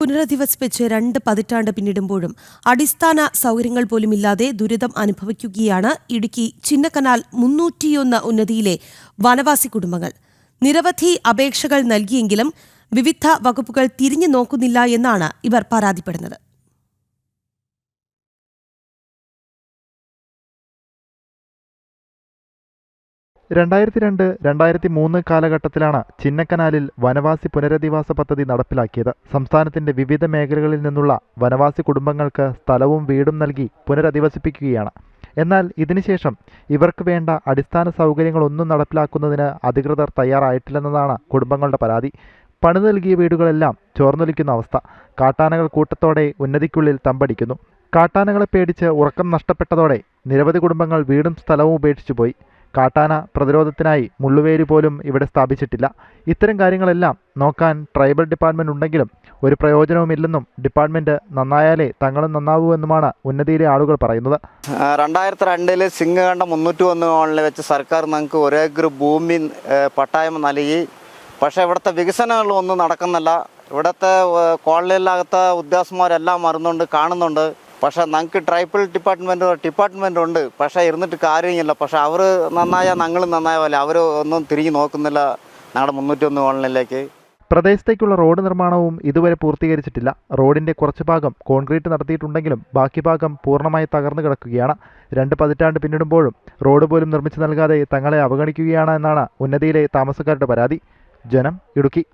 പുനരധിവസിപ്പിച്ച് 2 പതിറ്റാണ്ട് പിന്നിടുമ്പോഴും അടിസ്ഥാന സൗകര്യങ്ങൾ പോലുമില്ലാതെ ദുരിതം അനുഭവിക്കുകയാണ് ഇടുക്കി ചിന്നക്കനാൽ 301 ഉന്നതിയിലെ വനവാസി കുടുംബങ്ങൾ. നിരവധി അപേക്ഷകൾ നൽകിയെങ്കിലും വിവിധ വകുപ്പുകൾ തിരിഞ്ഞു നോക്കുന്നില്ല എന്നാണ് ഇവർ പരാതിപ്പെടുന്നത്. കാലഘട്ടത്തിലാണ് ചിന്നക്കനാലിൽ വനവാസി പുനരധിവാസ പദ്ധതി നടപ്പിലാക്കിയത്. സംസ്ഥാനത്തിന്റെ വിവിധ മേഖലകളിൽ നിന്നുള്ള വനവാസി കുടുംബങ്ങൾക്ക് സ്ഥലവും വീടും നൽകി പുനരധിവസിപ്പിക്കുകയാണ്. എന്നാൽ ഇതിനുശേഷം ഇവർക്ക് വേണ്ട അടിസ്ഥാന സൗകര്യങ്ങളൊന്നും നടപ്പിലാക്കുന്നതിന് അധികൃതർ തയ്യാറായിട്ടില്ലെന്നതാണ് കുടുംബങ്ങളുടെ പരാതി. പണിതു നൽകിയ വീടുകളെല്ലാം ചോർന്നൊലിക്കുന്ന അവസ്ഥ. കാട്ടാനകൾ കൂട്ടത്തോടെ ഉന്നതിക്കുള്ളിൽ തമ്പടിക്കുന്നു. കാട്ടാനകളെ പേടിച്ച് ഉറക്കം നഷ്ടപ്പെട്ടതോടെ നിരവധി കുടുംബങ്ങൾ വീടും സ്ഥലവും ഉപേക്ഷിച്ചുപോയി. കാട്ടാന പ്രതിരോധത്തിനായി മുള്ളുവേലി പോലും ഇവിടെ സ്ഥാപിച്ചിട്ടില്ല. ഇത്തരം കാര്യങ്ങളെല്ലാം നോക്കാൻ ട്രൈബൽ ഡിപ്പാർട്ട്മെന്റ് ഉണ്ടെങ്കിലും ഒരു പ്രയോജനവുമില്ലെന്നും ഡിപ്പാർട്ട്മെന്റ് നന്നായാലേ തങ്ങളും നന്നാവൂ എന്നുമാണ് ഉന്നതിയിലെ ആളുകൾ പറയുന്നത്. 2002 സിംഗകണ്ഠ 301 കോളനിയിൽ വെച്ച് സർക്കാർ ഞങ്ങൾക്ക് 1 ഏക്കർ ഭൂമി പട്ടായം നൽകി. പക്ഷേ ഇവിടുത്തെ വികസനങ്ങളൊന്നും നടക്കുന്നില്ല. ഇവിടുത്തെ കോളനിയിലകത്തെ ഉദ്യോഗസ്ഥന്മാരെല്ലാം അറിയുന്നുണ്ട്, കാണുന്നുണ്ട്. പക്ഷേ ഞങ്ങൾക്ക് ട്രൈബൽ ഡിപ്പാർട്ട്മെൻ്റ് ഉണ്ട്. പക്ഷേ ഇരുന്നിട്ട് കാര്യമില്ല. പക്ഷേ അവർ നന്നായാൽ ഞങ്ങൾ നന്നായാലേ അവർ ഒന്നും തിരിഞ്ഞു നോക്കുന്നില്ല ഞങ്ങളുടെ 301 കോളനിയിലേക്ക്. പ്രദേശത്തേക്കുള്ള റോഡ് നിർമ്മാണവും ഇതുവരെ പൂർത്തീകരിച്ചിട്ടില്ല. റോഡിന്റെ കുറച്ചു ഭാഗം കോൺക്രീറ്റ് നടത്തിയിട്ടുണ്ടെങ്കിലും ബാക്കി ഭാഗം പൂർണ്ണമായി തകർന്നു കിടക്കുകയാണ്. 2 പതിറ്റാണ്ട് പിന്നിടുമ്പോഴും റോഡ് പോലും നിർമ്മിച്ചു നൽകാതെ തങ്ങളെ അവഗണിക്കുകയാണ് എന്നാണ് ഉന്നതിയിലെ താമസക്കാരുടെ പരാതി. ജനം, ഇടുക്കി.